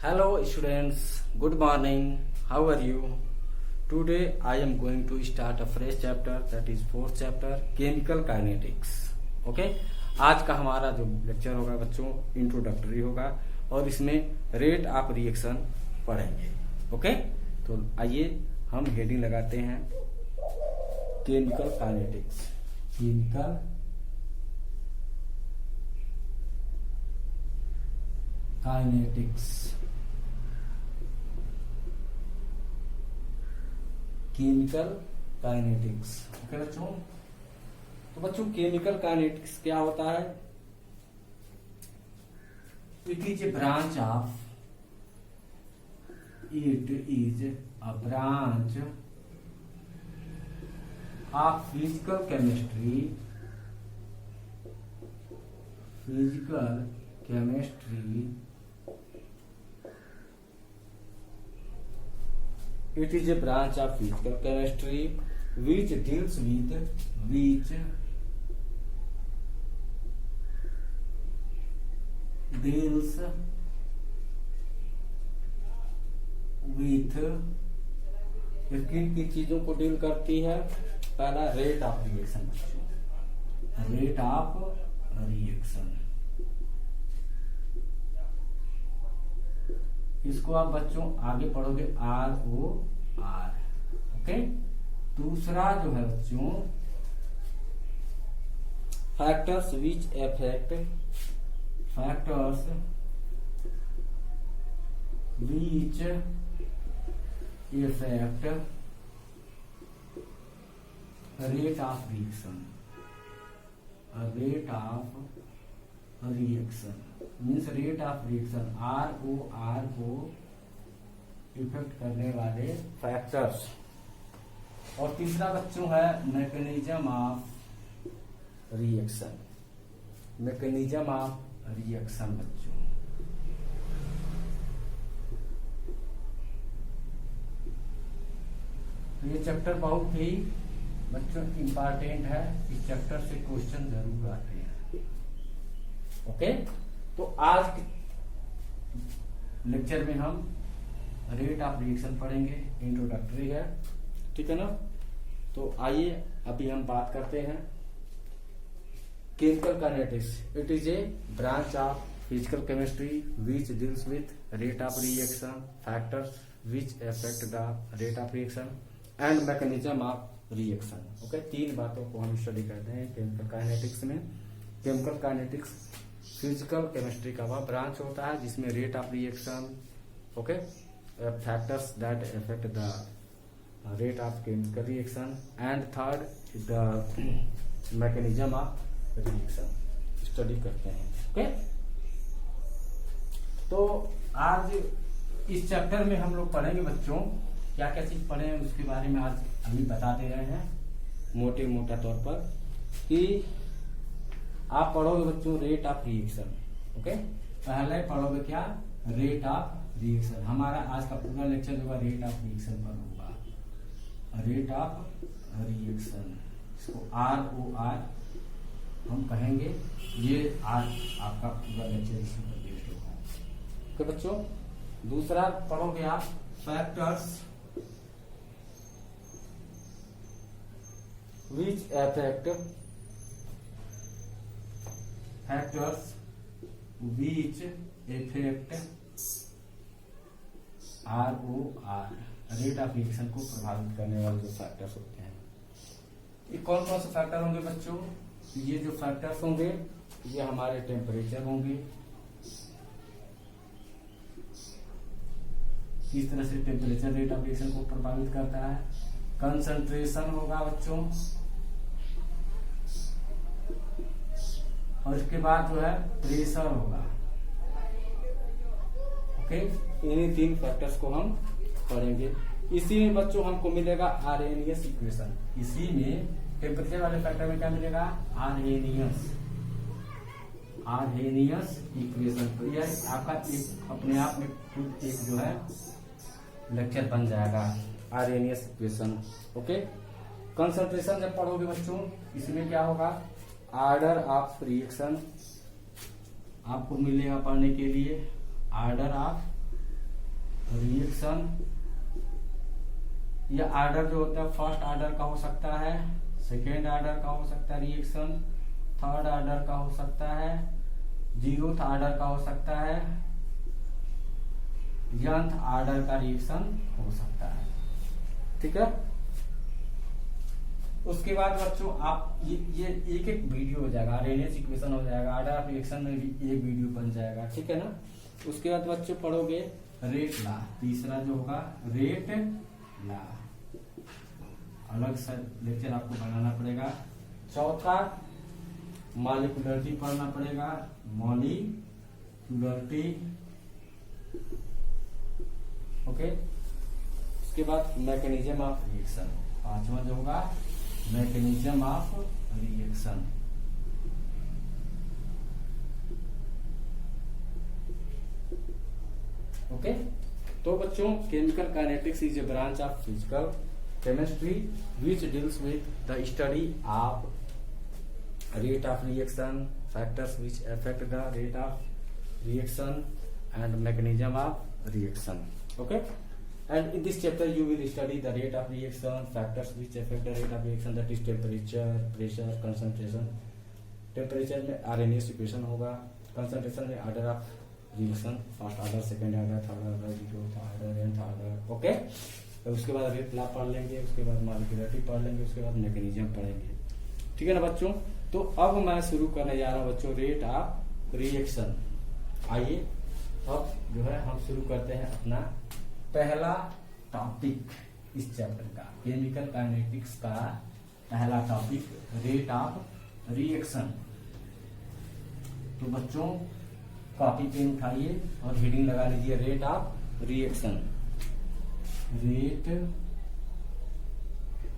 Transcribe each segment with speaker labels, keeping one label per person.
Speaker 1: Hello students, good morning. How are you? Today I am going to start a fresh chapter, that is fourth chapter, chemical kinetics. Okay? आज का हमारा जो lecture होगा बच्चों introductory होगा और इसमें रेट ऑफ रिएक्शन पढ़ेंगे. ओके? तो आइए हम हेडिंग लगाते हैं chemical kinetics. Chemical kinetics. Chemical kinetics. Okay बच्चों, तो बच्चों केमिकल काइनेटिक्स क्या होता है? It is a branch of physical chemistry. It is a branch of physical chemistry which deals with किन किन चीजों को डील करती है? पहला rate of reaction. Rate of reaction इसको आप बच्चों आगे पढ़ोगे ROR. ओके. दूसरा जो है बच्चों factors which effect rate of reaction. Rate of reaction means rate of reaction ROR को इफेक्ट करने वाले फैक्टर्स. और तीसरा बच्चों है mechanism of reaction. Mechanism of reaction बच्चों तो ये चैप्टर बहुत ही बच्चों इंपॉर्टेंट है. इस चैप्टर से क्वेश्चन जरूर आते हैं. ओके. तो आज के लेक्चर में हम रेट ऑफ रिएक्शन पढ़ेंगे. इंट्रोडक्टरी है, ठीक है ना. तो आइए अभी हम बात करते हैं chemical kinetics. It is a branch of physical chemistry which deals with rate of reaction, factors which affect the rate of reaction and mechanism of reaction. Okay. तीन बातों को हम स्टडी करते हैं केमिकल काइनेटिक्स में. केमिकल काइनेटिक्स फिजिकल केमिस्ट्री का वह branch होता है जिसमें rate of reaction, okay, factors that affect the rate of chemical reaction and third the mechanism of reaction study करते हैं. ओके. तो आज इस चैप्टर में हम लोग पढ़ेंगे बच्चों क्या क्या चीज पढ़े हैं उसके बारे में आज अभी बता दे रहे हैं मोटा तौर पर कि आप पढ़ोगे बच्चों रेट ऑफ रिएक्शन. ओके. पहले पढ़ोगे क्या? Rate of reaction. हमारा आज का पूरा लेक्चर जो है रेट ऑफ रिएक्शन पर होगा. रेट ऑफ रिएक्शन इसको ROR हम कहेंगे. ये आज आपका पूरा लेक्चर इसी पर बेस्ड होगा. ओके बच्चों. दूसरा पढ़ोगे आप factors which affect ROR rate of reaction को प्रभावित करने वाले जो फैक्टर्स होते हैं. ये कौन कौन से फैक्टर होंगे बच्चों? ये जो फैक्टर्स होंगे ये हमारे टेम्परेचर होंगे. किस तरह से टेम्परेचर रेट ऑफ रिएक्शन को प्रभावित करता है. कंसंट्रेशन होगा बच्चों और इसके बाद जो है प्रेशर होगा. ओके. इन्हीं तीन फैक्टर्स को हम पढ़ेंगे. इसी में बच्चों हमको मिलेगा आर्हेनियस इक्वेशन. इसी में टेम्परेचर वाले फैक्टर में क्या मिलेगा? Arrhenius equation. तो यह आपका एक अपने आप में खुद एक जो है लेक्चर बन जाएगा आर्हेनियस इक्वेशन. ओके. कंसंट्रेशन जब पढ़ोगे बच्चों इसमें क्या होगा? ऑर्डर ऑफ रिएक्शन आपको मिलेगा पढ़ने के लिए. Order of reaction. ये ऑर्डर जो होता है फर्स्ट ऑर्डर का हो सकता है, सेकेंड ऑर्डर का हो सकता है रिएक्शन, थर्ड ऑर्डर का हो सकता है, 0th ऑर्डर का हो सकता है, nth ऑर्डर का रिएक्शन हो सकता है। ठीक है। उसके बाद बच्चों आप ये एक एक वीडियो हो जाएगा, आरएनएस इक्वेशन हो जाएगा, ऑर्डर ऑफ रिएक्शन में भी एक वीडियो बन जाएगा। ठीक है ना। उसके बाद बच्चों पढ़ोगे रेट लॉ, तीसरा जो होगा रेट लॉ, अलग से लेक्चर आपको बनाना पड़ेगा। चौथा मॉलिक्यूलरिटी पढ़ना पड़ेगा, मॉलिक्यूलरिटी। ओके। उसके बाद मैकेनिज्म ऑफ रिएक्शन, पांचवा जो होगा मैकेनिज्म ऑफ रिएक्शन। ओके। तो बच्चों chemical kinetics is a branch of physical chemistry which deals with the study of rate of reaction, factors which affect the rate of reaction and mechanism of reaction. Okay. And in this chapter you will study the rate of reaction, factors which affect the rate of reaction, that is temperature, pressure, concentration। Temperature में RNS equation होगा, concentration में order of reaction, first order, second order, third order, 0th order, nth order. Okay. तो उसके बाद rate law पढ़ लेंगे, उसके बाद मॉलिक्यूलरिटी पढ़ लेंगे, उसके बाद मैकेनिज्म पढ़ेंगे। ठीक है ना बच्चों। तो अब मैं शुरू करने जा रहा हूँ बच्चों रेट ऑफ रिएक्शन। आइए अब जो है हम शुरू करते हैं अपना पहला टॉपिक इस चैप्टर का, केमिकल काइनेटिक्स का पहला टॉपिक रेट ऑफ रिएक्शन। तो बच्चों कॉपी पेन उठाइए और हेडिंग लगा लीजिए rate of reaction. Rate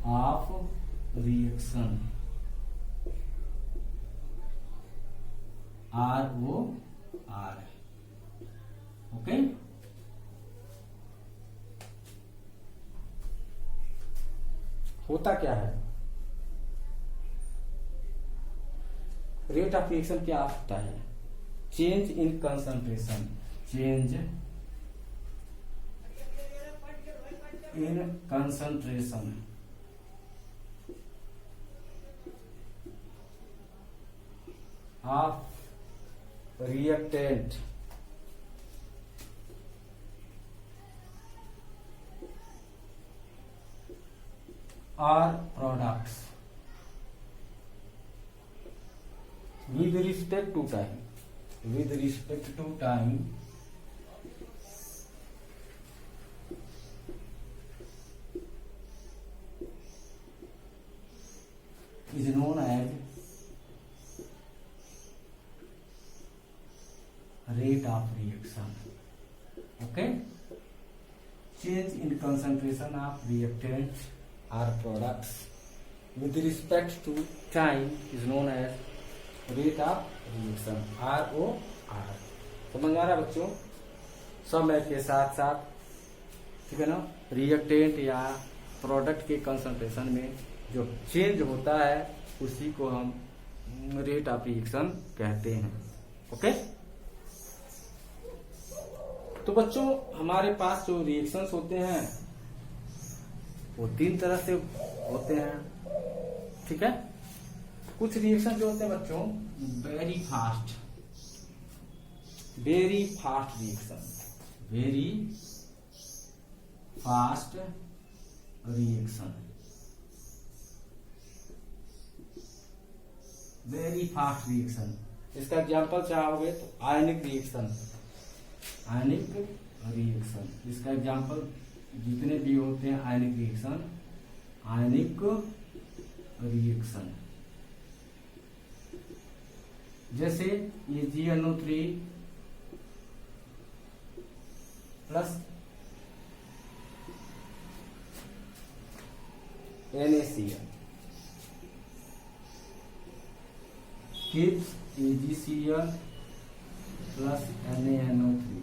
Speaker 1: of reaction, ROR। Okay. होता क्या है, रेट ऑफ रिएक्शन क्या होता है? Change in concentration, change in concentration of reactant or products with respect to time, with respect to time is known as rate of reaction. Okay. Change in concentration of reactants or products with respect to time is known as rate of reaction, ROR। समझ आ रहा है बच्चों? समय के साथ साथ, ठीक है ना, रिएक्टेंट या प्रोडक्ट के कंसंट्रेशन में जो चेंज होता है उसी को हम रेट ऑफ रिएक्शन कहते हैं। ओके। तो बच्चों हमारे पास जो रिएक्शंस होते हैं वो तीन तरह से होते हैं। ठीक है। कुछ रिएक्शन जो होते हैं बच्चों very fast reaction, very fast reaction, very fast reaction. इसका एग्जांपल चाहोगे तो आयनिक रिएक्शन, आयनिक रिएक्शन। इसका एग्जांपल जितने भी होते हैं आयनिक रिएक्शन, आयनिक रिएक्शन जैसे ये GnO3 plus NaCl gives AgCl plus NaNO3।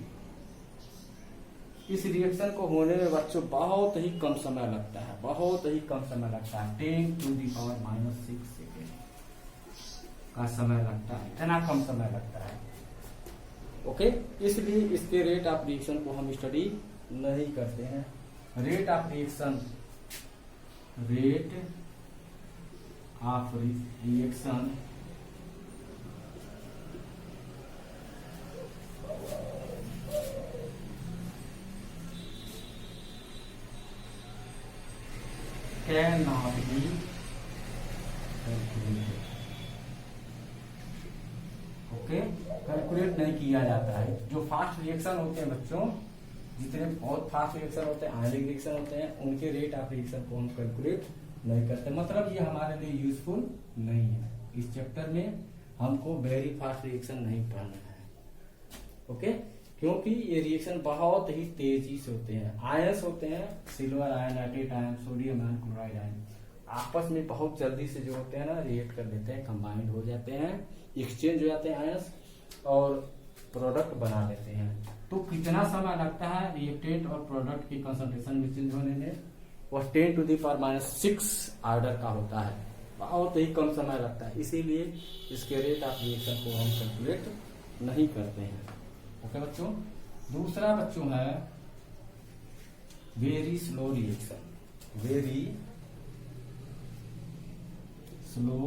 Speaker 1: इस रिएक्शन को होने में बच्चों बहुत ही कम समय लगता है, बहुत ही कम समय लगता है, 10⁻⁻⁶ सेकेंड का समय लगता है, इतना कम समय लगता है। ओके। इसलिए इसके रेट ऑफ रिएक्शन को हम स्टडी नहीं करते हैं। Rate of reaction can not be calculated. Okay, calculate नहीं किया जाता है। जो फास्ट रिएक्शन होते हैं बच्चों, जितने बहुत फास्ट रिएक्शन होते हैं, आयनिक रिएक्शन होते हैं, उनके रेट ऑफ रिएक्शन को हम कैलकुलेट नहीं करते। मतलब ये हमारे लिए यूजफुल नहीं है। इस चैप्टर में हमको वेरी फास्ट रिएक्शन नहीं पढ़ना है। ओके, क्योंकि ये रिएक्शन बहुत ही तेजी से होते हैं। आयंस होते हैं, silver ion, nitrate ion, sodium ion, chloride ion, आपस में बहुत जल्दी से जो होते हैं ना रिएक्ट कर लेते हैं, कंबाइंड हो जाते हैं, एक्सचेंज हो जाते हैं आयंस और प्रोडक्ट बना लेते हैं। तो कितना समय लगता है रिएक्टेंट और प्रोडक्ट की कंसंट्रेशन में चेंज होने में? वह 10⁻⁶ ऑर्डर का होता है। बहुत ही कम समय लगता है, इसीलिए इसके रेट ऑफ रिएक्शन को हम कैलकुलेट नहीं करते हैं। ओके बच्चों, दूसरा बच्चों है very slow reaction. Very slow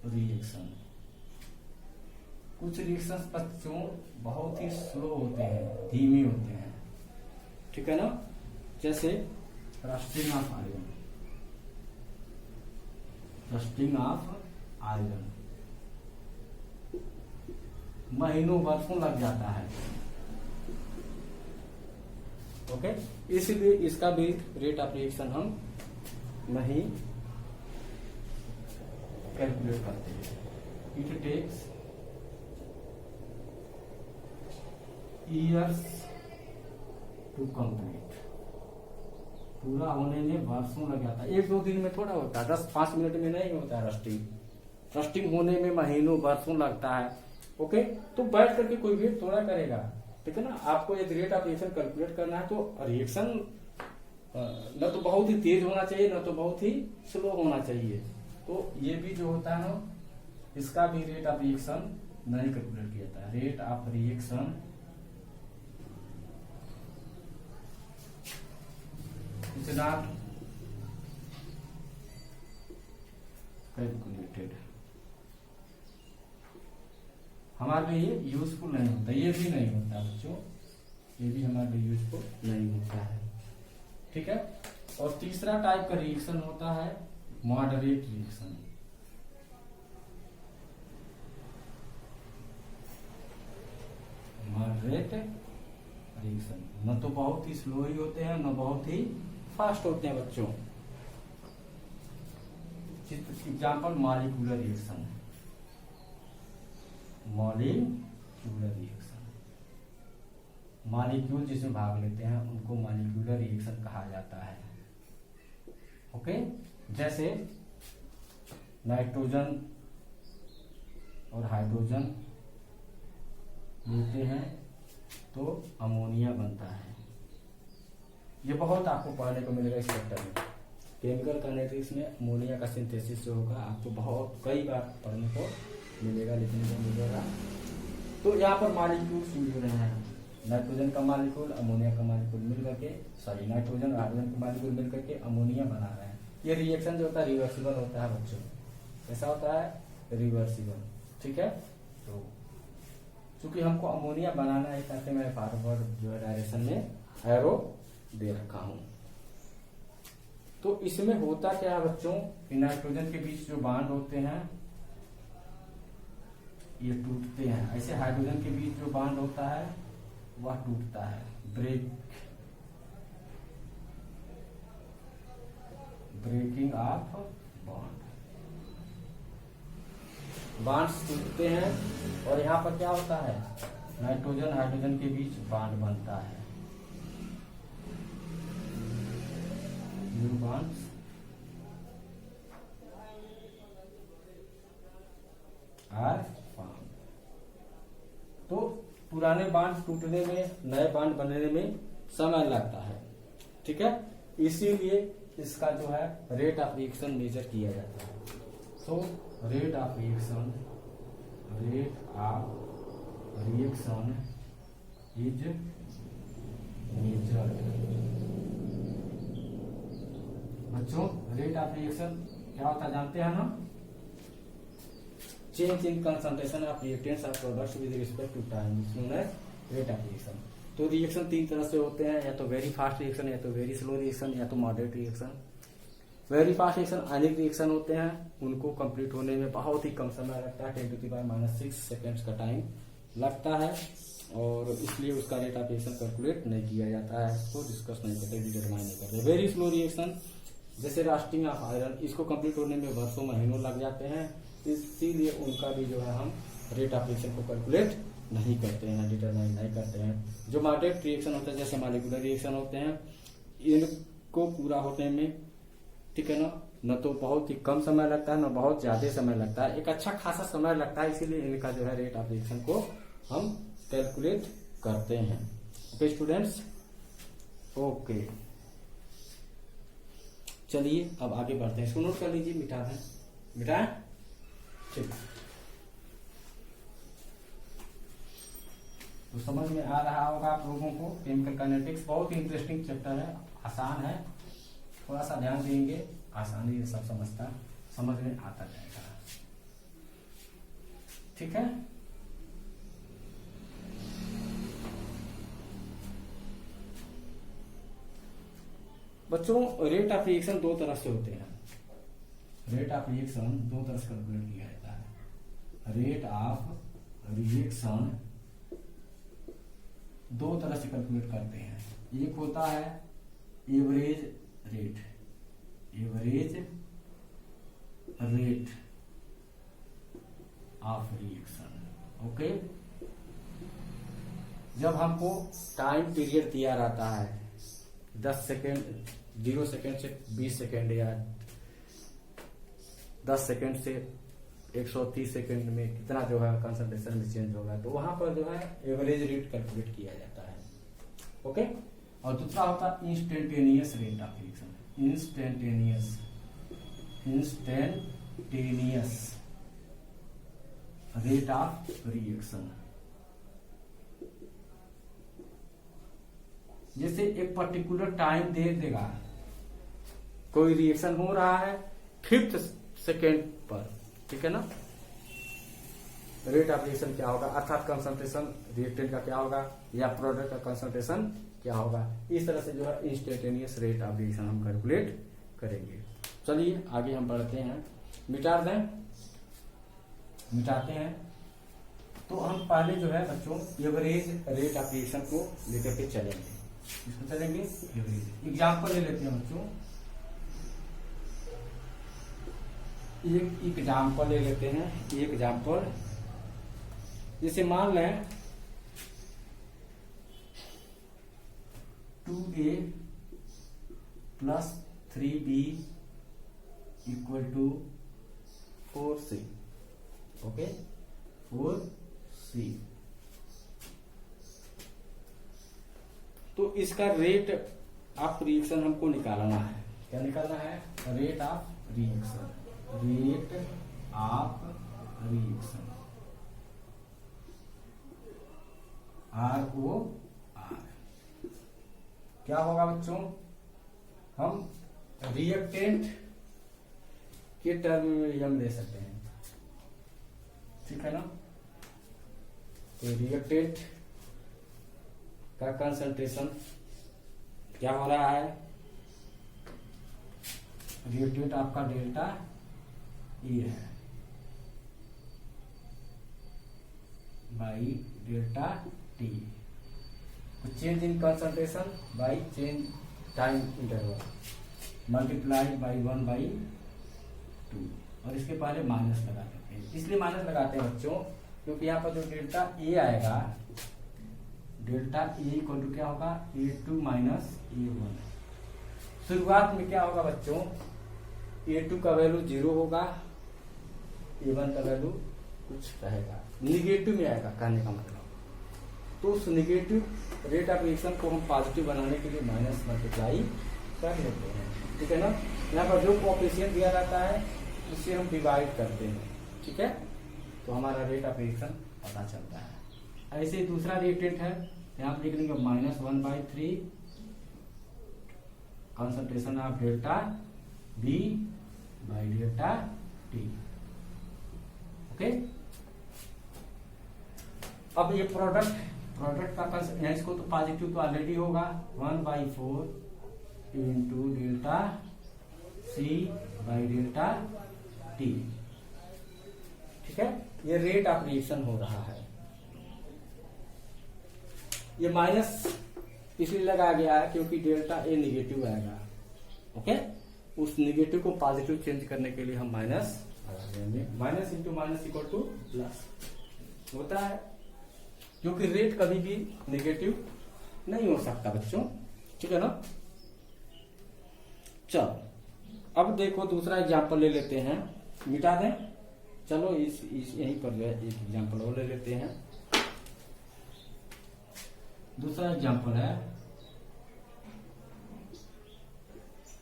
Speaker 1: reaction, कुछ रिएक्शन बच्चों बहुत ही स्लो होते हैं, धीमे होते हैं, ठीक है ना। जैसे rusting of iron, rusting of iron महीनों वर्षों लग जाता है। ओके, इसलिए इसका भी रेट ऑफ रिएक्शन हम नहीं कैलकुलेट करते हैं। It takes years to complete, पूरा होने में वर्षों लग जाता है। 1-2 दिन में थोड़ा होता है, 10-5 मिनट में नहीं होता है रस्टिंग। रस्टिंग होने में महीनों वर्षों लगता है। ओके, तो बैठ करके कोई भी थोड़ा करेगा, ठीक है ना। आपको यदि रेट ऑफ रिएक्शन कैलकुलेट करना है तो रिएक्शन न तो बहुत ही तेज होना चाहिए, न तो बहुत ही स्लो होना चाहिए। तो ये भी जो होता है ना, इसका भी रेट ऑफ रिएक्शन नहीं कैलकुलेट किया जाता है। Rate of reaction is not calculated. हमारे लिए यूजफुल नहीं होता, ये भी नहीं होता बच्चों, ये भी हमारे लिए यूजफुल नहीं होता है, ठीक है। और तीसरा टाइप का रिएक्शन होता है मॉडरेट रिएक्शन। मॉडरेट रिएक्शन न तो बहुत ही स्लो ही होते हैं, न बहुत ही फास्ट होते हैं बच्चों। Example molecular reaction, molecular reaction, molecule जिसमें भाग लेते हैं उनको मॉलिक्यूलर रिएक्शन कहा जाता है। ओके, जैसे नाइट्रोजन और हाइड्रोजन मिलते हैं तो अमोनिया बनता है। ये बहुत आपको पढ़ने को मिलेगा इस चैप्टर में। केमिकल काइनेटिक्स में अमोनिया का सिंथेसिस जो होगा आपको बहुत कई बार पढ़ने को मिलेगा, लिखने को मिलेगा। तो यहाँ पर मॉलिक्यूल्स मिल रहे हैं, नाइट्रोजन का मॉलिक्यूल, अमोनिया का मॉलिक्यूल मिल करके, सॉरी नाइट्रोजन और हाइड्रोजन का मॉलिक्यूल मिल करके अमोनिया बना रहे हैं। ये रिएक्शन जो होता है रिवर्सिबल होता है बच्चों, ऐसा होता है रिवर्सिबल, ठीक है। तो चूंकि हमको अमोनिया बनाना है, ताकि मैं फॉरवर्ड जो है डायरेक्शन में एरो दे रखा हूं। तो इसमें होता क्या है बच्चों, नाइट्रोजन के बीच जो बांड होते हैं ये टूटते हैं। ऐसे हाइड्रोजन के बीच जो बांड होता है वह टूटता है, ब्रेकिंग ऑफ बॉन्ड, बांड्स टूटते हैं। और यहाँ पर क्या होता है, नाइट्रोजन हाइड्रोजन के बीच बांड बनता है, न्यू बॉन्ड्स आर फॉर्म्ड। तो पुराने बांड टूटने में, नए बांड बनने में समय लगता है, ठीक है। इसीलिए इसका जो है रेट ऑफ रिएक्शन मेजर किया जाता है। So rate of reaction is measured. बच्चों रेट ऑफ रिएक्शन क्या होता है जानते हैं ना? Change in concentration of reactants of products with respect to time is known as rate of reaction. तो रिएक्शन तीन तरह से होते हैं, या तो वेरी फास्ट रिएक्शन, या तो वेरी स्लो रिएक्शन, या तो moderate reaction. Very fast reaction अनेक रिएक्शन होते हैं, उनको कंप्लीट होने में बहुत ही कम समय लगता है, 10⁻⁻6 सेकेंड्स का टाइम लगता है, और इसलिए उसका रेट ऑफ रिएक्शन कैलकुलेट नहीं किया जाता है, इसको डिस्कस नहीं करते, डिटरमाइन नहीं करते। वेरी स्लो रिएक्शन जैसे रास्टिंग ऑफ आयरन, इसको कंप्लीट होने में वर्षों महीनों लग जाते हैं, इसीलिए उनका भी जो है हम रेट ऑफ रिएक्शन को कैलकुलेट नहीं करते हैं, डिटरमाइन नहीं करते हैं। जो मॉडरेट रिएक्शन होता है जैसे मॉलिक्यूलर रिएक्शन होते हैं, इनको पूरा होने में, ठीक है ना, न तो बहुत ही कम समय लगता है न बहुत ज्यादा समय लगता है, एक अच्छा खासा समय लगता है, इसीलिए इनका जो है रेट ऑफ रिएक्शन को हम कैलकुलेट करते हैं। ओके स्टूडेंट्स, ओके चलिए अब आगे बढ़ते हैं, इसको नोट कर लीजिए, मिटा दें, मिटाएं, ठीक। तो समझ में आ रहा होगा आप लोगों को, केमिकल काइनेटिक्स बहुत ही इंटरेस्टिंग चैप्टर है, आसान है, थोड़ा सा ध्यान देंगे आसानी से सब समझ में आता जाएगा, ठीक है। बच्चों रेट ऑफ रिएक्शन दो तरह से होते हैं, रेट ऑफ रिएक्शन दो तरह से कैलकुलेट किया जाता है। रेट ऑफ रिएक्शन दो तरह से कैलकुलेट करते हैं, एक होता है average rate, average rate of reaction. Okay, जब हमको टाइम पीरियड दिया रहता है 10 सेकेंड, 0 सेकेंड से 20 सेकेंड, या 10 सेकेंड से 130 सेकेंड में कितना जो है कंसंट्रेशन में चेंज होगा, तो वहां पर जो है एवरेज रेट कैलकुलेट किया जाता है। ओके, और दूसरा होता है instantaneous rate of reaction, instantaneous rate of reaction. जैसे एक पर्टिकुलर टाइम दे देगा, कोई रिएक्शन हो रहा है 5th सेकेंड पर, ठीक है ना, रेट ऑफ रिएक्शन क्या होगा, अर्थात कंसंट्रेशन रिएक्टेंट का क्या होगा या प्रोडक्ट का कंसंट्रेशन क्या होगा, इस तरह से जो है इंस्टेंटेनियस रेट ऑफ रिएक्शन हम कैलकुलेट करेंगे। चलिए आगे हम बढ़ते हैं, मिटाते हैं। तो हम पहले जो है बच्चों एवरेज रेट ऑफ रिएक्शन को लेकर के चलेंगे, इसको चलेंगे एवरेज। एग्जाम्पल ले लेते हैं बच्चों, एक एग्जाम्पल ले लेते हैं, एक एग्जाम्पल जैसे मान लें 2A + 3B = 4C। Okay, 4C। तो इसका रेट ऑफ रिएक्शन हमको निकालना है, क्या निकालना है, rate of reaction, rate of reaction, ROR। क्या होगा बच्चों, हम रिएक्टेंट के टर्म में हम ले सकते हैं, ठीक है ना। तो रिएक्टेंट का कंसंट्रेशन क्या हो रहा है, रिएक्टेंट आपका डेल्टा E है by delta T, change in concentration by change time interval multiply by 1/2, और इसके पहले माइनस लगा देते हैं, इसलिए माइनस लगाते हैं बच्चों क्योंकि यहाँ पर जो डेल्टा A आएगा, डेल्टा E = क्या होगा, A2 - A1। शुरुआत में क्या होगा बच्चों, A2 का वैल्यू 0 होगा, A1 का वैल्यू कुछ रहेगा, निगेटिव में आएगा कहने का मतलब। तो उस निगेटिव रेट ऑफ रिएक्शन को हम पॉजिटिव बनाने के लिए माइनस मल्टीप्लाई कर लेते हैं, ठीक है ना। यहाँ पर जो कोएफिशिएंट दिया रहता है उससे हम डिवाइड करते हैं, ठीक है, तो हमारा रेट ऑफ रिएक्शन पता चलता है। ऐसे ही दूसरा रिएक्टेंट है यहाँ पे लिख देंगे -1/3 concentration of delta B by delta T. Okay, अब ये प्रोडक्ट का इसको तो पॉजिटिव तो ऑलरेडी होगा 1/4 into delta C by delta T. ठीक है, ये रेट ऑफ रिएक्शन हो रहा है। ये माइनस इसलिए लगाया गया है क्योंकि डेल्टा ए निगेटिव आएगा। ओके, उस निगेटिव को पॉजिटिव चेंज करने के लिए हम माइनस लगा देंगे। Minus into minus equal two plus होता है, क्योंकि रेट कभी भी नेगेटिव नहीं हो सकता बच्चों। ठीक है ना। चलो अब देखो दूसरा एग्जांपल ले लेते हैं, मिटा दें। चलो इस यहीं पर जो है एक एग्जांपल और ले लेते हैं। दूसरा एग्जांपल है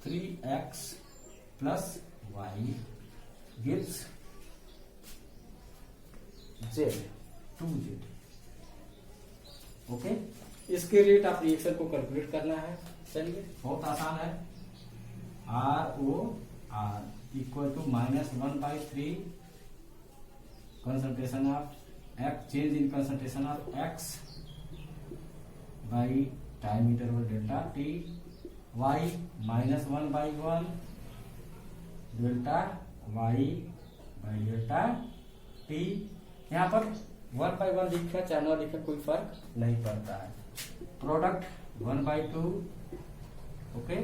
Speaker 1: 3x plus y gives z 2z। Okay, इसके रेट ऑफ रिएक्शन को कैलकुलेट करना है। चलिए बहुत आसान है। ROR equal to -1/3 concentration of x, change in concentration of x by time interval delta t, y -1/1 delta y by delta t। यहाँ पर 1/1 लिखा चाहे ना लिखा कोई फर्क नहीं पड़ता है। Product 1/2 okay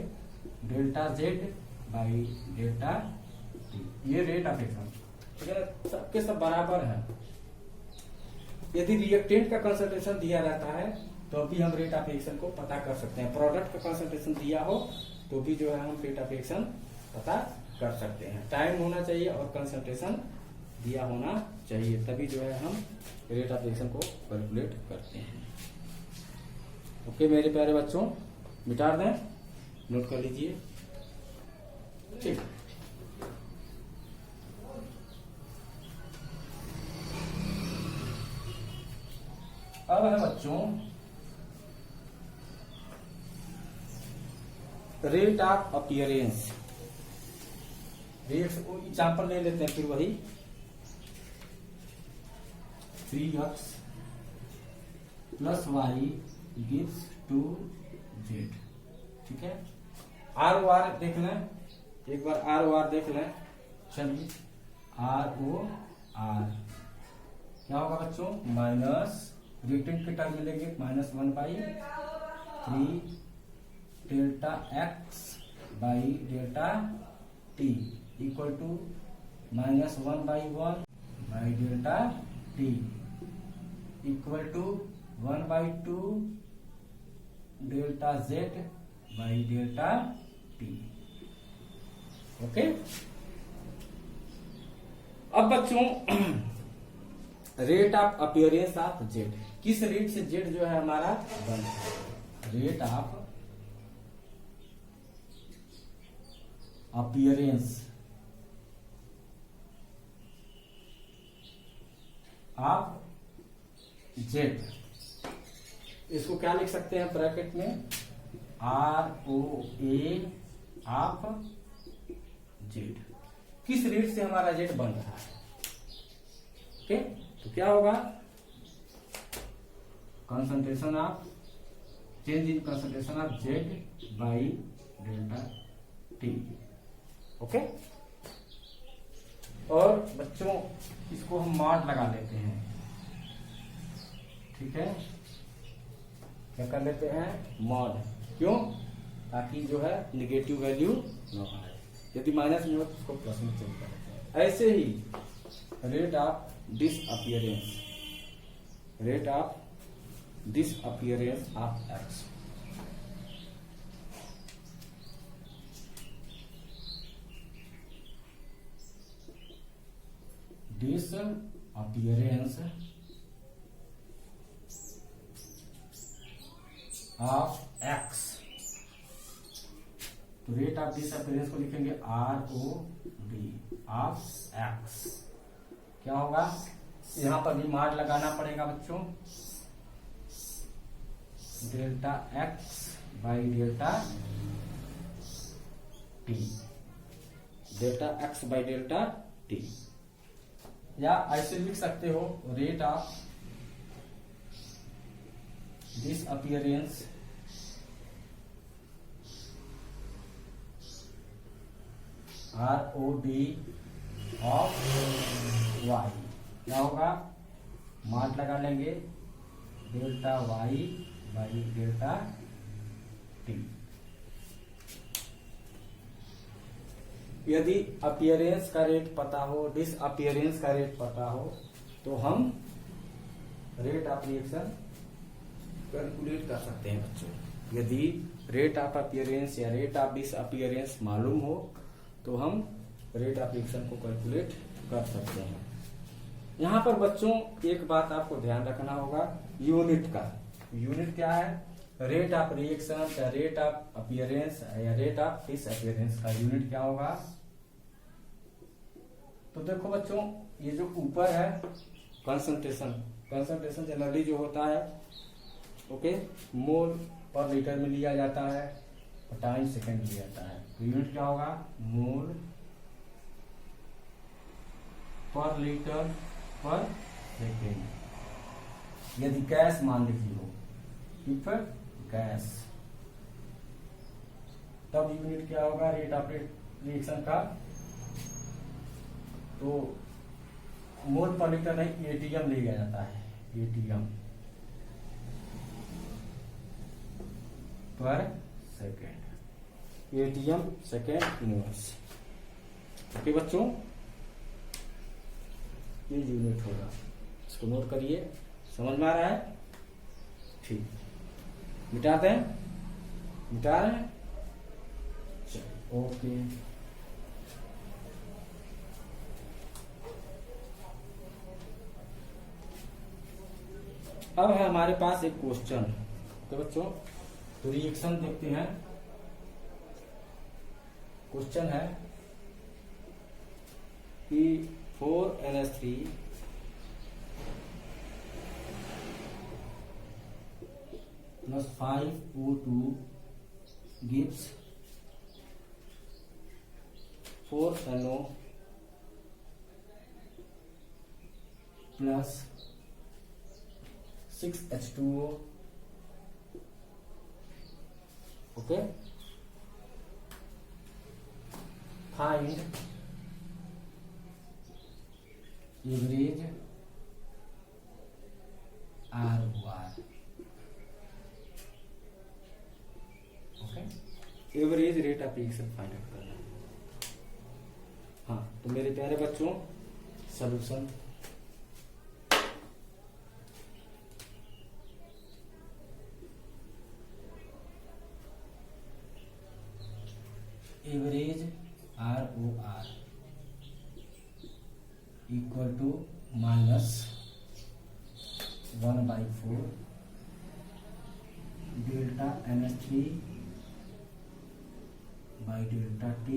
Speaker 1: delta z by delta t, ये रेट ऑफ रिएक्शन। ठीक है, सबके सब बराबर है। यदि रिएक्टेंट का कंसंट्रेशन दिया रहता है तो भी हम रेट ऑफ रिएक्शन को पता कर सकते हैं। प्रोडक्ट का कंसंट्रेशन दिया हो तो भी जो है हम रेट ऑफ रिएक्शन पता कर सकते हैं। टाइम होना चाहिए और कंसंट्रेशन दिया होना चाहिए, तभी जो है हम रेट ऑफ रिएक्शन को कैलकुलेट करते हैं। ओके मेरे प्यारे बच्चों, मिटा दें, नोट कर लीजिए। ठीक, अब है बच्चों रेट ऑफ अपीयरेंस। एग्जाम्पल ले लेते हैं फिर वही 3x plus y gives 2z। ठीक है, ROR देख लें एक बार, ROR देख लें। चलिए ROR क्या होगा बच्चों, माइनस रिएक्टेंट के टर्म मिलेंगे -1/3 delta x by delta t equal to -1/1 by delta t equal to 1/2 delta z by delta t। Okay, अब बच्चों rate of appearance of Z, किस रेट से जेड जो है हमारा बन है। Rate of appearance of Z, इसको क्या लिख सकते हैं ब्रैकेट में, ROA ऑफ जेड। किस रेट से हमारा जेड बन रहा है। ओके, तो क्या होगा, concentration of, change in concentration of Z by delta T. Okay, और बच्चों इसको हम मॉड लगा लेते हैं। ठीक है, क्या कर लेते हैं, मॉड। क्यों, ताकि जो है निगेटिव वैल्यू न आए। यदि माइनस में हो तो उसको प्लस में चेंज कर लेते हैं। ऐसे ही rate of disappearance, rate of disappearance of X. Disappearance of X, तो रेट ऑफ डिसअपीयरेंस को लिखेंगे ROD ऑफ एक्स। क्या होगा, यहां पर भी मार्क लगाना पड़ेगा बच्चों। Delta x by delta T, delta x by delta T, या ऐसे लिख सकते हो rate of this appearance ROD of y, क्या होगा, मान लगा लेंगे delta y by delta T. यदि अपीयरेंस का रेट पता हो, डिस अपीयरेंस का रेट पता हो, तो हम रेट ऑफ रिएक्शन कैलकुलेट कर सकते हैं बच्चों। यदि रेट ऑफ अपीयरेंस या रेट ऑफ डिस अपीयरेंस मालूम हो तो हम रेट ऑफ रिएक्शन को कैलकुलेट कर सकते हैं। यहां पर बच्चों एक बात आपको ध्यान रखना होगा, यूनिट का। यूनिट क्या है, रेट ऑफ रिएक्शन या रेट ऑफ अपीयरेंस या रेट ऑफ डिस अपीयरेंस का यूनिट क्या होगा। तो देखो बच्चों, ये जो ऊपर है कंसंट्रेशन, कंसंट्रेशन जनरली जो होता है ओके मोल पर लीटर में लिया जाता है और टाइम सेकेंड लिया जाता है। तो यूनिट क्या होगा, मोल पर लीटर पर सेकेंड। यदि गैस मान लीजिए हो, ठीक है, गैस, तब यूनिट क्या होगा रेट ऑफ रिएक्शन का। तो मोल पर लीटर नहीं, एटीएम लिया जाता है, एटीएम पर second, ATM second inverse. Okay बच्चों, ये यूनिट होगा, इसको नोट करिए। समझ में आ रहा है, ठीक, मिटाते हैं, मिटा रहे हैं, चलिए ओके। अब है हमारे पास एक क्वेश्चन, तो बच्चों तो रिएक्शन देखते हैं। क्वेश्चन है कि 4NH3 plus 5O2 gives 4NO plus 6H2O, okay, find average ROR, okay, average rate of reaction find out करना है। हाँ, तो मेरे प्यारे बच्चों, solution average ROR equal to -1/4 delta NH3 by delta T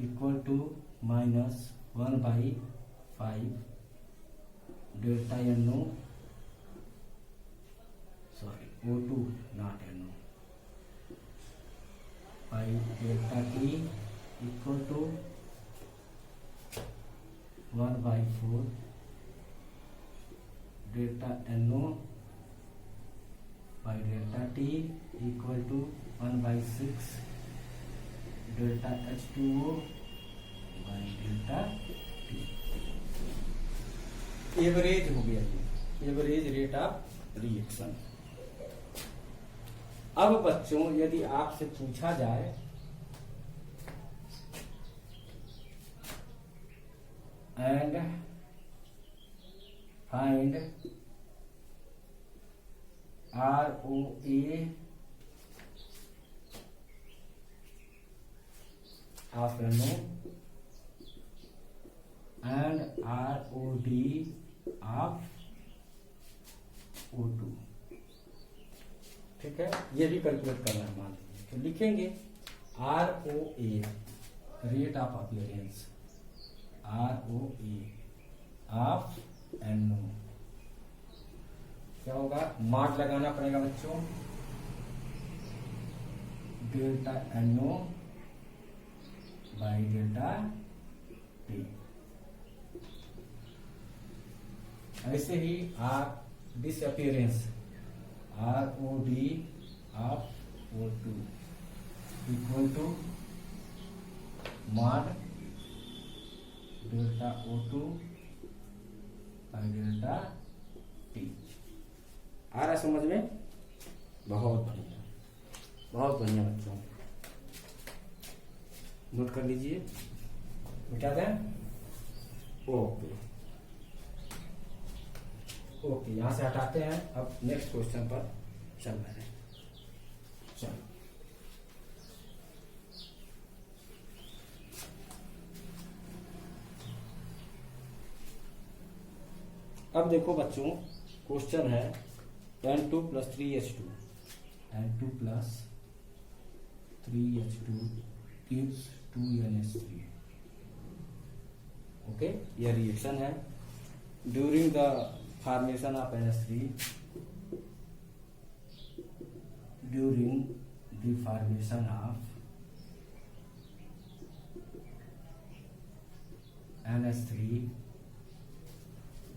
Speaker 1: equal to -1/5 delta NO, sorry O2 not NO, by delta T equal to 1/4 delta NO by delta T equal to 1/6 delta H2O by delta T। Average हो गया, average rate of reaction. अब बच्चों यदि आपसे पूछा जाए and find ROA of NO and ROD of O2, ठीक है, ये भी कैलकुलेट करना है। मान लीजिए तो लिखेंगे ROA rate of appearance ROA of NO क्या होगा, मार्क लगाना पड़ेगा बच्चों, delta NO by delta T। ऐसे ही disappearance ROD of O2 equal to mod delta O2 by delta T। आ रहा समझ में? बहुत बढ़िया, बहुत बढ़िया बच्चों, नोट कर लीजिए, मिटा दें। ओके ओके, यहां से हटाते हैं। अब नेक्स्ट क्वेश्चन पर चल रहे हैं। चलो अब देखो बच्चों, क्वेश्चन है N2 + 3H2 N2 + 3H2 gives 2NH3। Okay, यह रिएक्शन है। During the formation of NH3, during the formation of NH3,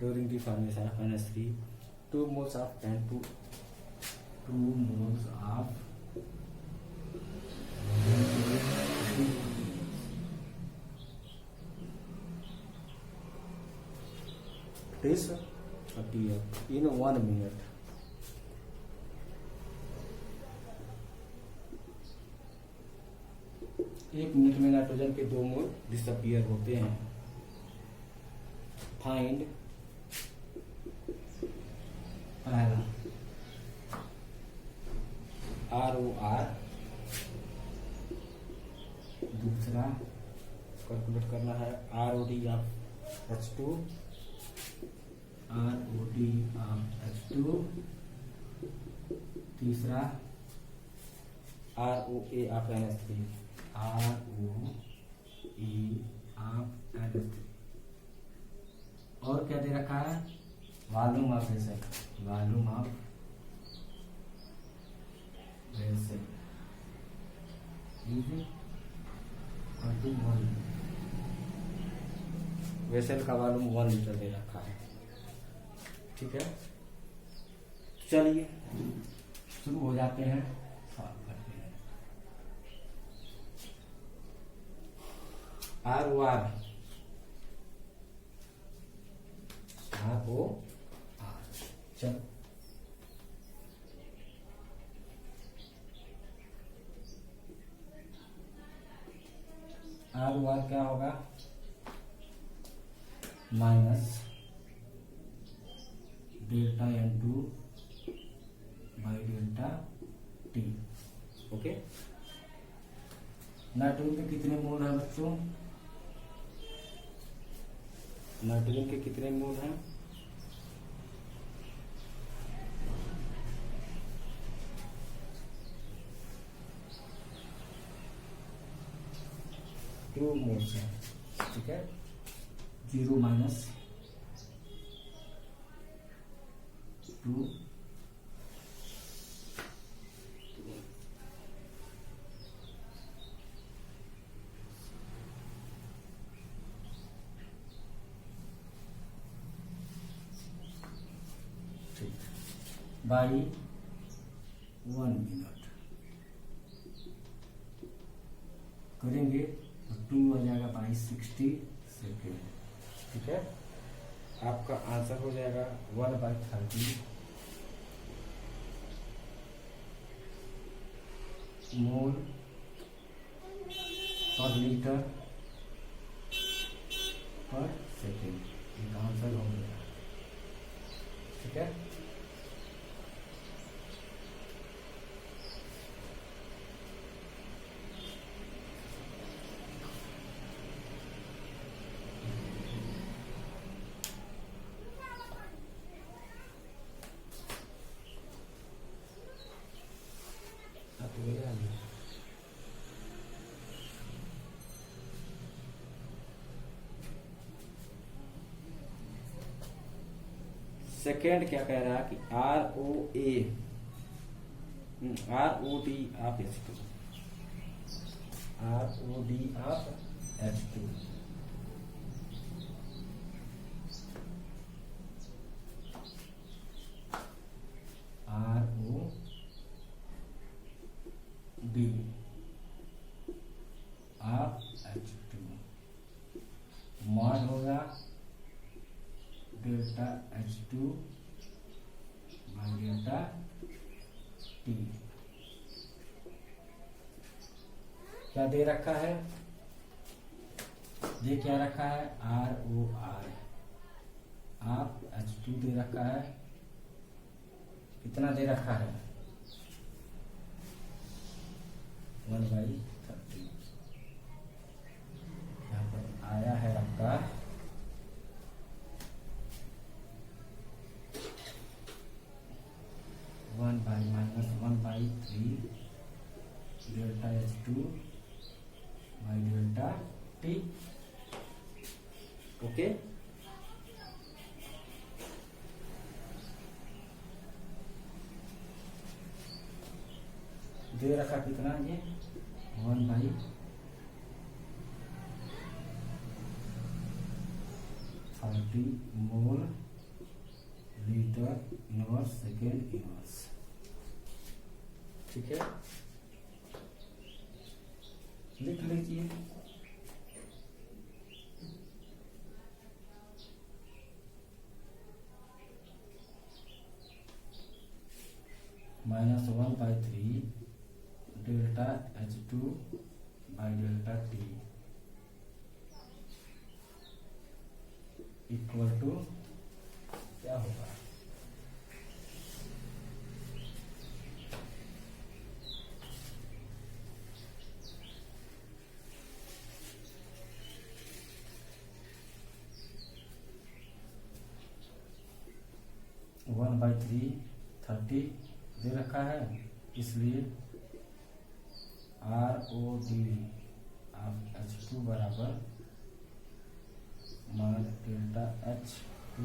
Speaker 1: during the formation of NH3, 2 moles of N2, 2 moles of this appear in 1 minute। एक minute में nitrogen के 2 मोल disappear होते हैं। Find पहला ROR, दूसरा calculate करना है ROD of H2, ROD of H2, तीसरा ROA of NH3, ROE of NH3, और क्या दे रखा है, volume of vessel, volume of vessel vessel का वॉल्यूम 1 लीटर दे रखा है। ठीक है, चलिए शुरू हो जाते हैं, सॉल्व करते हैं। ROR चलो ROR क्या होगा, minus delta N2 by delta T। Okay, nitrogen के कितने मोल हैं बच्चों, नाइट्रोजन के कितने मोल हैं, टू मोल्स है। ठीक है, 0 माइनस 2, बाई 1 मिनट करेंगे तो 2 हो जाएगा बाई 60 सेकेंड। ठीक है, आपका आंसर हो जाएगा 1/30 मोल पर लीटर पर सेकेंड। इसका आंसर हो गया। ठीक है, सेकेंड क्या कह रहा है कि ROD of H2, ROD of H2, ROD of H2 mod होगा delta H2 by delta T। क्या दे रखा है, ये क्या रखा है, ROR ऑफ H2 दे रखा है, कितना दे रखा है 1/30। यहाँ पर आया है आपका 1/-1/3 delta H2 by delta T। Okay, दे रखा कितना, ये 1/30 mole litre inverse second inverse. ठीक है, लिख लीजिए। -1/3 delta H2 by delta T equal to क्या होगा, वन बाई 30 दे रखा है, इसलिए ROD ऑफ H2 बराबर मान delta H2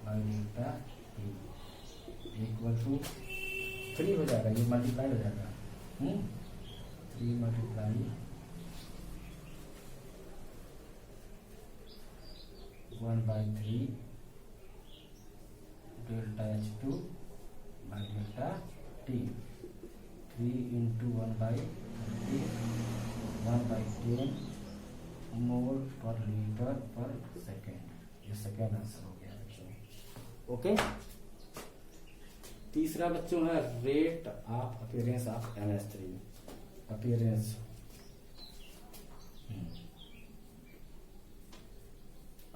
Speaker 1: by delta T equal to 3 हो जाएगा, ये मल्टीप्लाई हो जाएगा 3 multiply 1/3 delta H2 by delta T, 3 into 1/30 1/10 mole पर लीटर पर सेकेंड। ये सेकेंड आंसर हो गया बच्चों। ओके, तीसरा बच्चों है rate of appearance of NH3। Appearance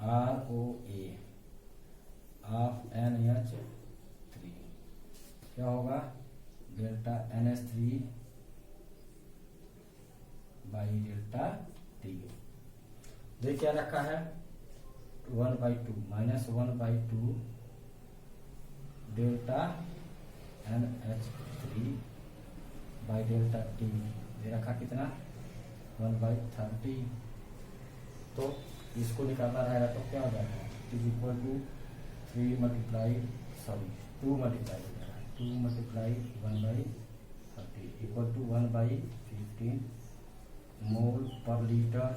Speaker 1: ROA of NH3 क्या होगा, delta NH3 by delta T। ये क्या रखा है 1/2 -1/2 delta NH3 by delta T। ये रखा कितना 1/30। तो इसको निकालना रहेगा तो क्या हो जाएगा, is equal to 2 multiply 1/30 equal to 1/15 mole पर लीटर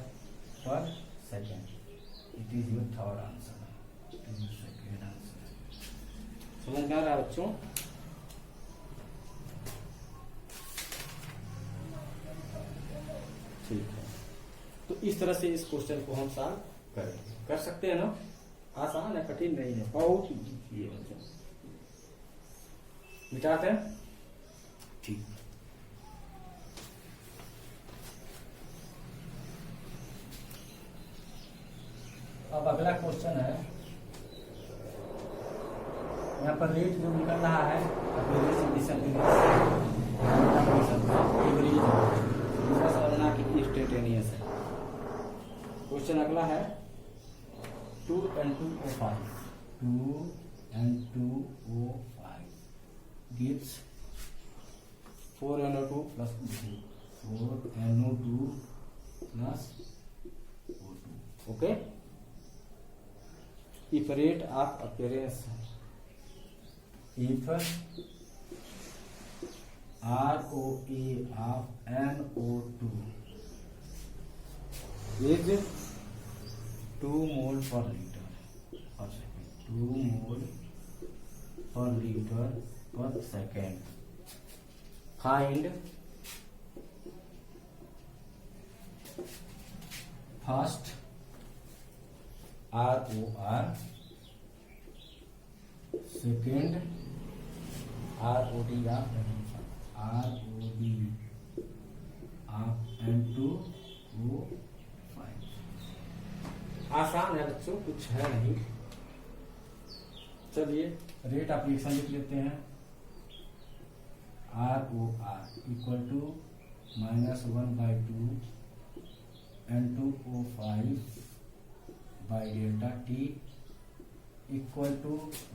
Speaker 1: पर second. It is your third answer, it is second answer. समझ में आ रहा है बच्चों? ठीक है, तो इस तरह से इस क्वेश्चन को हम सॉल्व करेंगे, कर सकते हैं ना, आसान है, कठिन नहीं है, बहुत ही है बच्चों। मिटाते हैं, ठीक। अब अगला क्वेश्चन है, यहाँ पर रेट जो निकल रहा है इंस्टेंटेनियस है। क्वेश्चन अगला है 2N2O5 gives 4NO2 plus O2 4NO2 plus O2। Okay, if rate of appearance, if ROA of NO2 is 2 mole per liter per second, 2 mole per liter per second, find first ROR, second ROD of N2O5। आसान है बच्चों, कुछ है नहीं। चलिए rate application लिख लेते हैं। ROR equal to -1/2 N2O5 by delta T equal to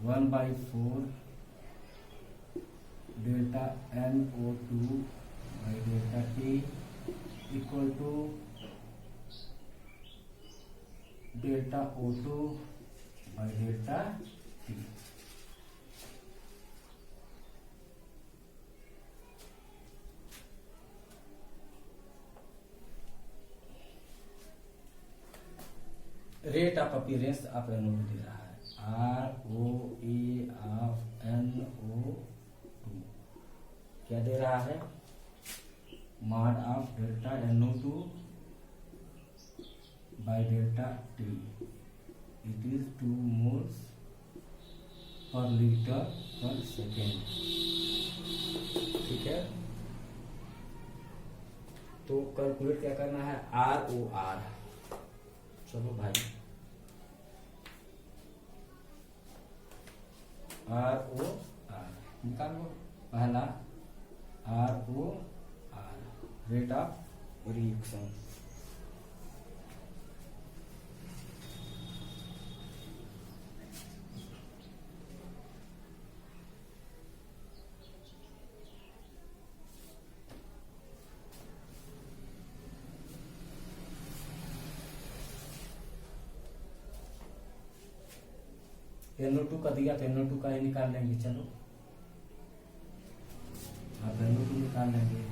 Speaker 1: 1/4 delta NO2 by delta T equal to delta O2 by delta T। Rate of appearance of NO2 दे रहा है, ROA ऑफ NO2 क्या दे रहा है, mod of delta NO2 by delta T, it is 2 moles per litre पर second. ठीक है, तो calculate क्या करना है, ROR। चलो भाई, ROR निकालो। पहला ROR rate of reaction, NO2 का दिया तो NO2 का ही निकाल लेंगे। चलो अब NO2 निकाल लेंगे,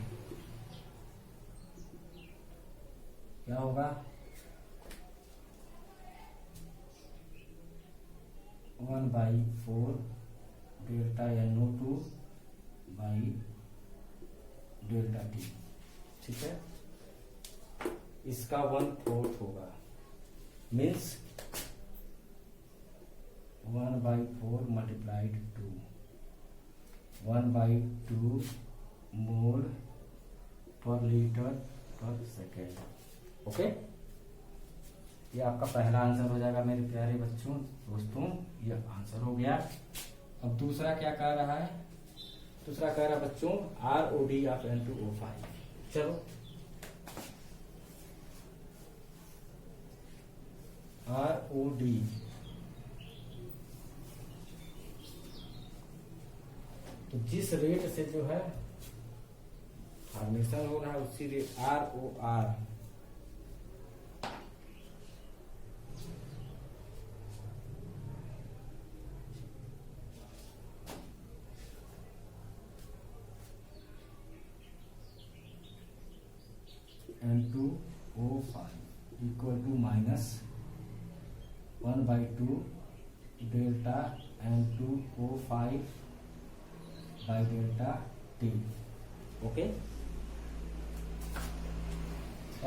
Speaker 1: क्या होगा, 1/4 delta NO2 by delta T। ठीक है, इसका 1/4 होगा, मीन्स 1/4 मल्टीप्लाइड 2, 1/2 मोल पर लीटर पर सेकेंड। ओके, ये आपका पहला आंसर हो जाएगा मेरे प्यारे बच्चों दोस्तों, ये आंसर हो गया। अब दूसरा क्या कह रहा है, दूसरा कह रहा है बच्चों ROD ऑफ N2O5। चलो ROD तो जिस रेट से जो है फॉर्मेशन हो रहा है उसी rate ROR N2O5 equal to -1/2 delta N2O5 by delta T। Okay,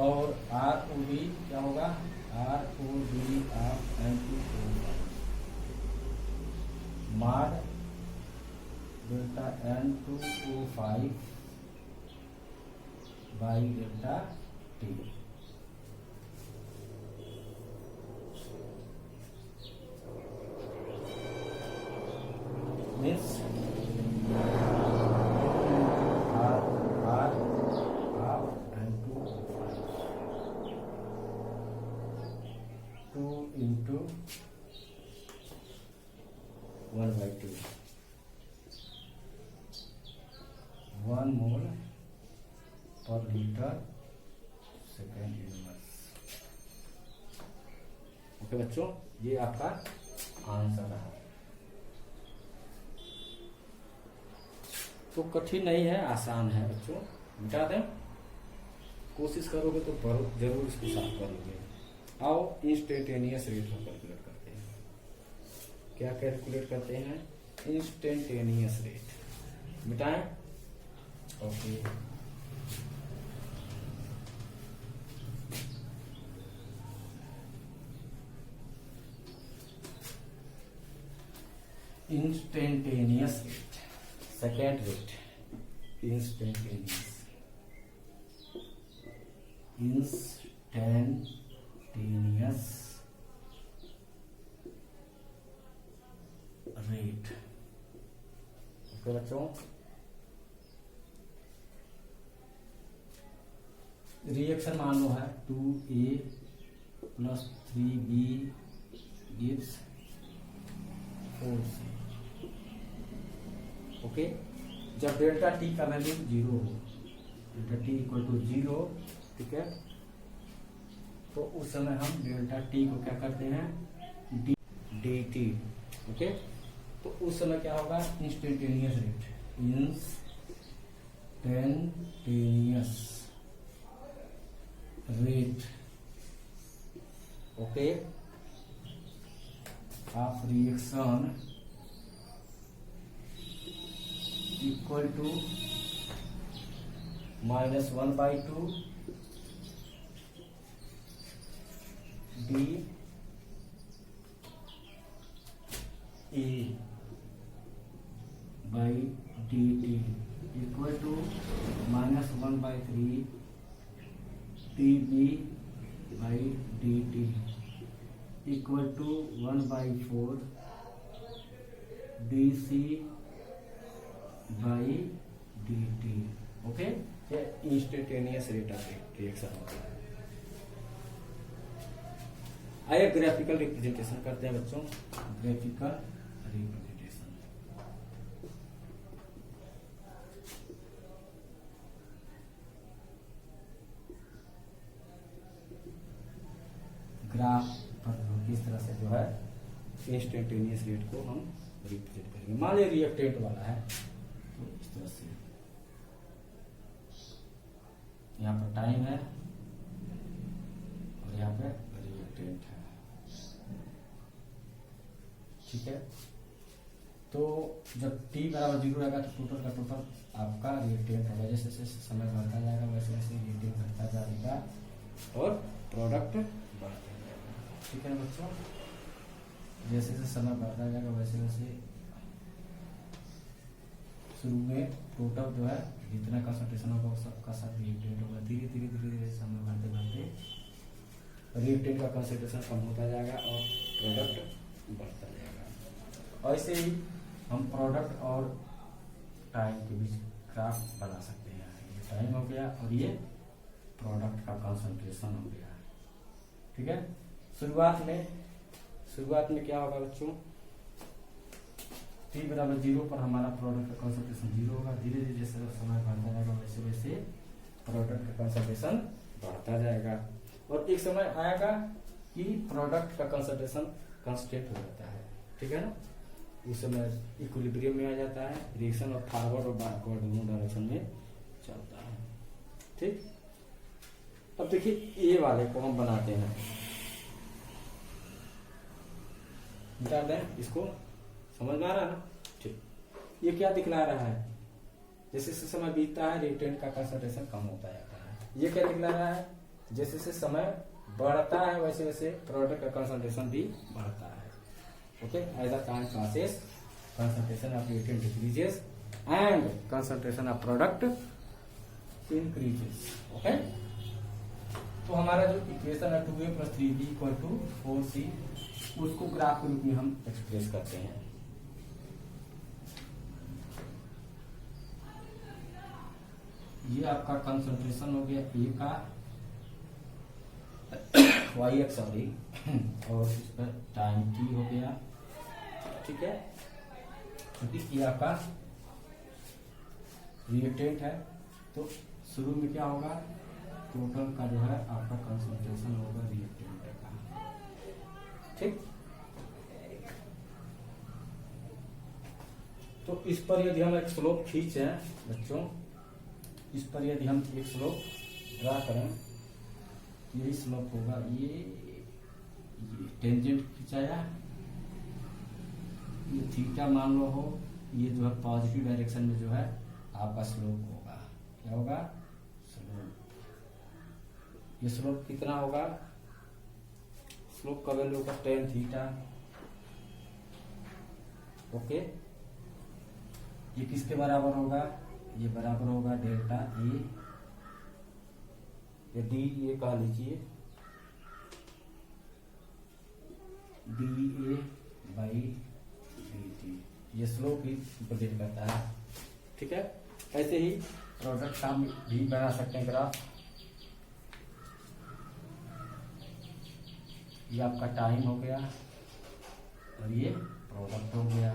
Speaker 1: और ROD क्या होगा, ROD of N2O5 mod delta N2O5 by delta T। Means into 1/2, 1 mole पर लीटर सेकेंड इनवर्स। ओके बच्चों, ये आपका आंसर है। तो कठिन नहीं है, आसान है बच्चों, मिटा दें। कोशिश करोगे तो जरूर इसको साफ करोगे। आओ इंस्टेंटेनियस रेट को कैलकुलेट करते हैं। क्या कैलकुलेट करते हैं? Instantaneous rate. मिटाएं। Okay, instantaneous rate, second rate, instantaneous rate. Okay बच्चों, रिएक्शन मान लो है 2A + 3B gives 4C। Okay, जब डेल्टा टी का वैल्यू 0 हो, डेल्टा टी = 0, ठीक है, तो उस समय हम डेल्टा टी को क्या करते हैं? dt। ओके, तो उस समय क्या होगा? Instantaneous rate, instantaneous rate, okay, of reaction equal to -1/2 dA by dt equal to -1/3 dB by dt equal to 1/4 dC by dt। Okay, ये इंस्टेंटेनियस रेट ऑफ रिएक्शन होता है। आइए ग्राफिकल रिप्रेजेंटेशन करते हैं बच्चों। ग्राफिकल रिप्रेजेंटेशन, ग्राफ पर किस तरह से जो है इंस्टेंटेनियस रेट को हम रिप्रेजेंट करेंगे। मान लीजिए रिएक्टेंट वाला है, तो इस तरह से यहाँ पर टाइम है और यहाँ पे रिएक्टेंट है, ठीक है। तो जब t = 0 रहेगा तो टोटल का टोटल आपका रिएक्टेंट होगा। जैसे जैसे समय बढ़ता जाएगा वैसे वैसे रिएक्टेंट बढ़ता जाएगा और प्रोडक्ट बढ़ता जाएगा, ठीक है बच्चों। जैसे जैसे समय बढ़ता जाएगा वैसे वैसे शुरू में टोटल जो है जितना कंसंट्रेशन होगा सबका सब रिएक्टेंट होगा। धीरे धीरे धीरे धीरे समय बढ़ते बढ़ते रिएक्टेंट का कंसंट्रेशन कम होता जाएगा और प्रोडक्ट बढ़ता जाएगा। ऐसे ही हम प्रोडक्ट और टाइम के बीच ग्राफ बना सकते हैं। ये टाइम हो गया और ये प्रोडक्ट का कंसंट्रेशन हो गया, ठीक है। शुरुआत में क्या होगा बच्चों? t = 0 पर हमारा प्रोडक्ट का कंसंट्रेशन 0 होगा। धीरे धीरे जैसे समय बढ़ता जाएगा वैसे वैसे प्रोडक्ट का कंसंट्रेशन बढ़ता जाएगा और एक समय आएगा कि प्रोडक्ट का कंसंट्रेशन कांस्टेंट हो जाता है, ठीक है ना। उस समय इक्विलिब्रियम में आ जाता है, रिएक्शन और फॉरवर्ड और बैकवर्ड दोनों डायरेक्शन में चलता है, ठीक। अब देखिए ए वाले को हम बनाते हैं, बता दें इसको, समझ में आ रहा है ना? ठीक, ये क्या दिखला रहा है? जैसे जैसे समय बीतता है रिएक्टेंट का कंसंट्रेशन कम होता जाता है। ये क्या दिखला रहा है? जैसे जैसे समय बढ़ता है वैसे वैसे प्रोडक्ट का कंसंट्रेशन भी बढ़ता है। Okay, as a time passes concentration of reagent decreases and concentration of product increases। Okay, तो हमारा जो इक्वेशन है 2A + 3B = 4C, उसको ग्राफ के रूप में हम एक्सप्रेस करते हैं। ये आपका कंसंट्रेशन हो गया ए का y एक्स सॉरी और इस पर टाइम t हो गया, ठीक है। क्योंकि ये आपका रिएक्टेंट है तो शुरू में क्या होगा? टोटल का जो है आपका कंसंट्रेशन होगा रिएक्टेंट का, ठीक। पर यदि हम एक स्लोप खींचे बच्चों, इस पर यदि हम एक स्लोप ड्रा करें, यही स्लोप होगा, ये टेंजेंट खिंचाया, ये थीटा मान लो हो, ये जो है पॉजिटिव डायरेक्शन में जो है आपका स्लोप होगा। क्या होगा? स्लोप। ये स्लोप कितना होगा? स्लोप का वैल्यू होगा टेन थीटा। ओके, ये किसके बराबर होगा? ये बराबर होगा डेल्टा ए, ये डी ए कह लीजिए, D A by D T, ये स्लोप ही प्रेजेंट करता है। ठीक है, ऐसे ही प्रोडक्ट का भी बना सकते हैं ग्राफ। ये आपका टाइम हो गया और ये प्रोडक्ट हो गया।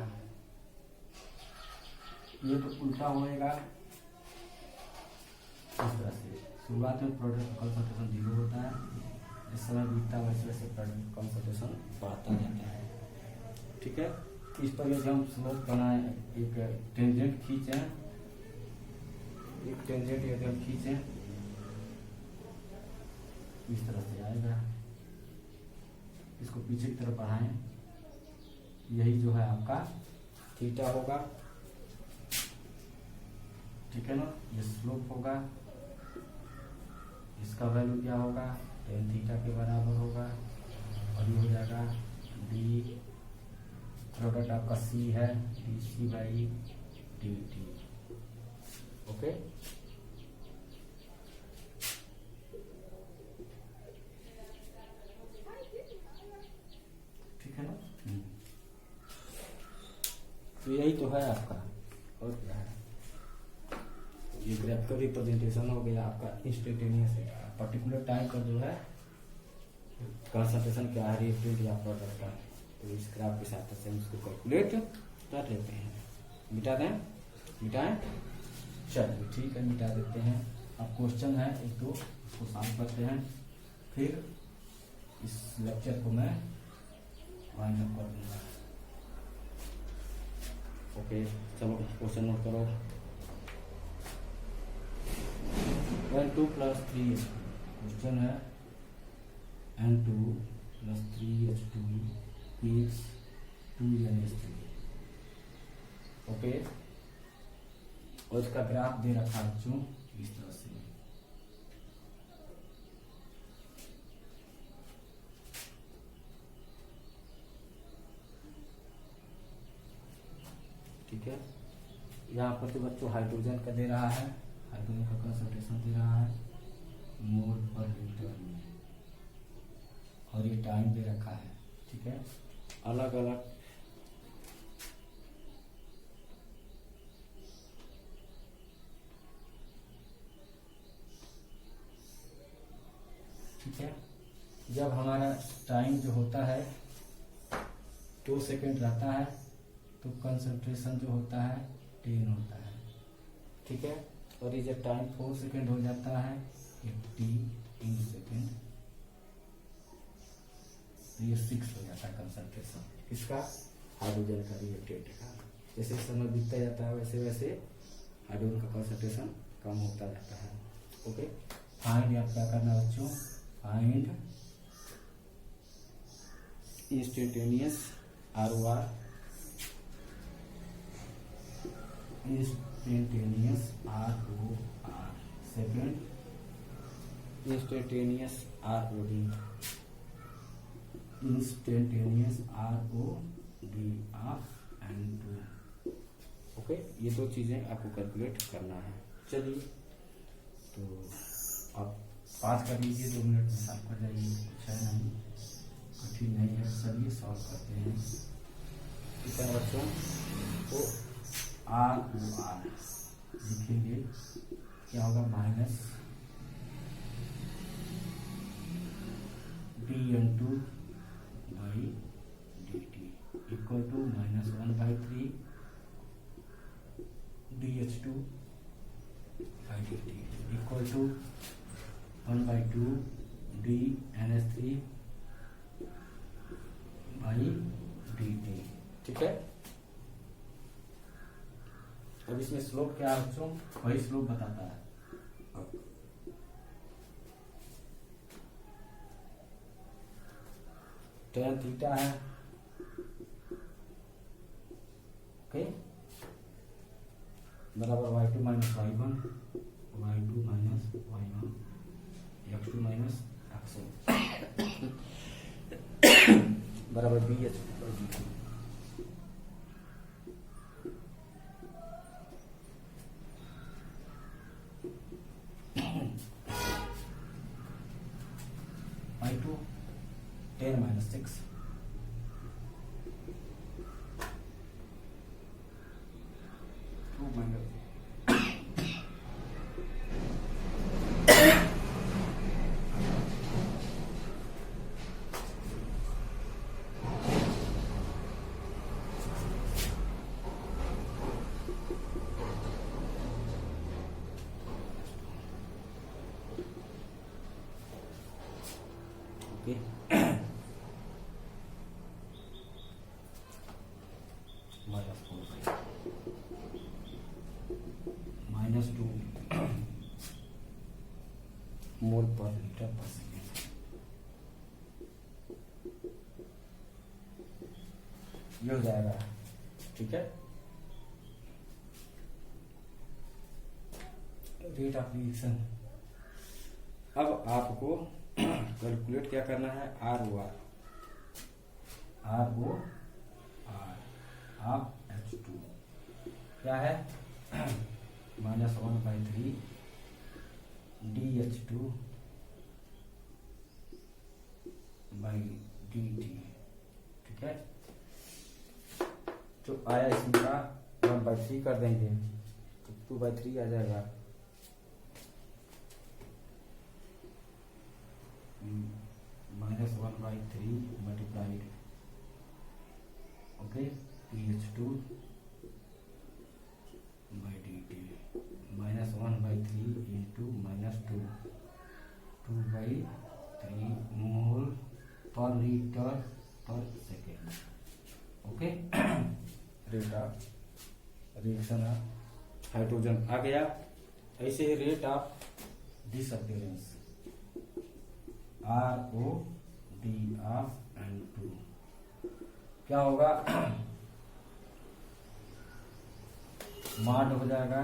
Speaker 1: ये तो उल्टा होएगा इस तरह से। शुरुआत में प्रोडक्ट कंसंट्रेशन 0 होता है, जिस समय बीतता है वैसे वैसे प्रोडक्ट कंसंट्रेशन बढ़ता जाता है। ठीक है, इस पर यदि हम स्लोप बनाए, एक टेंजेंट खींचे, एक टेंजेंट यदि हम खींचे इस तरह से आएगा, इसको पीछे की तरफ बढ़ाएं, यही जो है आपका थीटा होगा। ठीक है ना, ये स्लोप होगा, इसका वैल्यू क्या होगा? टेन थीटा के बराबर होगा, और ये हो जाएगा डी, प्रोडक्ट आपका सी है, D C by D T. Okay, ठीक है ना। तो यही तो है आपका, और क्या है? ये ग्राफिकल रिप्रेजेंटेशन हो गया आपका इंस्टेंटेनियस पर्टिकुलर टाइम पर जो है कंसंट्रेशन क्या है रिएक्टेंट या प्रोडक्ट का, तो इस ग्राफ के साथ से हम इसको कैलकुलेट कर लेते हैं। मिटा दें? मिटाएं? चलिए ठीक है, मिटा देते हैं। अब क्वेश्चन है एक दो, इसको सॉल्व करते हैं, फिर इस लेक्चर को मैं वाइंड अप कर दूंगा। ओके, चलो क्वेश्चन नोट करो। 2 + 3 क्वेश्चन है, N2 + 3H2 is 2NH3। Okay, और इसका ग्राफ दे रखा है बच्चों इस तरह से। ठीक है, यहाँ पर तो बच्चों हाइड्रोजन का दे रहा है, हाइड्रोजन का कंसंट्रेशन दे रहा है मोल पर लीटर में, और ये टाइम दे रखा है। ठीक है, अलग अलग ठीक है, जब हमारा टाइम जो होता है 2 सेकेंड रहता है तो कंसंट्रेशन जो होता है 10 होता है। ठीक है, और ये जब टाइम 4 सेकेंड हो जाता है 80 सेकेंड, तो ये 6 हो जाता है कंसंट्रेशन किसका? हाइड्रोजन का, रिएक्टेंट का। जैसे समय बीतता जाता है वैसे वैसे हाइड्रोजन का कंसंट्रेशन कम होता जाता है। ओके, फाइंड आप क्या करना बच्चों? Find instantaneous ROR, instantaneous ROR, second instantaneous ROD, instantaneous ROD of N2। Okay, ये दो चीजें आपको कैलकुलेट करना है। चलिए, तो आप पास कर लीजिए, 2 मिनट में सॉल्व कर जाइए, कुछ है नहीं, कठिन नहीं है। चलिए सॉल्व करते हैं। कितना बच्चों तो ROR लिखेंगे, क्या होगा? Minus dN2 by dt equal to -1/3 dH2 by dt equal to 1/2 dNH3 by dt। ठीक है, अब इसमें स्लोप क्या है बच्चों, वही स्लोप बताता है। tan थीटा है, ओके, बराबर y2 minus y1, y2 minus y1, x2 minus x1 बराबर BH/dt। y2 10 माइनस 6, ओके, -2 मोल पर लीटर पर सेकेंड। ये हो जाएगा, ठीक है। रेट ऑफ रिएक्शन, अब आपको कैलकुलेट क्या करना है, ROR ऑफ H2 क्या है, -1/3 DH2/dt, ठीक है। जो आया इसका 1/3 कर देंगे तो 2/3 आ जाएगा, -1/3 मल्टीप्लाइड, ओके, DH2/dt, -1/3 इंटू -2, 2/3 मोल पर लीटर पर second, okay. Rate of reaction of hydrogen आ गया। ऐसे ही rate of disappearance, ROD of N2 क्या होगा, माड हो जाएगा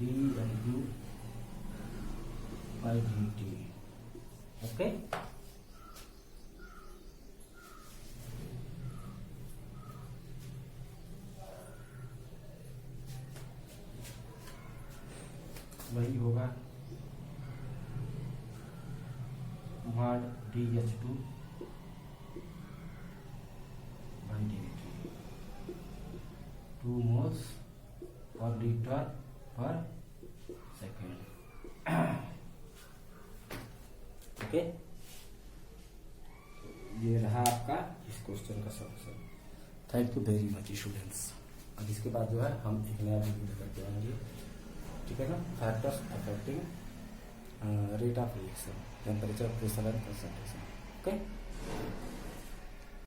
Speaker 1: dN2/dt, ओके। वही होगा माड DH2/dt, 2 मोल्स पर लीटर पर सेकेंड, ओके। ये रहा आपका इस क्वेश्चन का solution. Thank you very much students. अब इसके बाद जो है हम एक नया वीडियो करके आएंगे, ठीक है ना। Factors affecting rate of reaction, temperature, pressure and concentration, okay.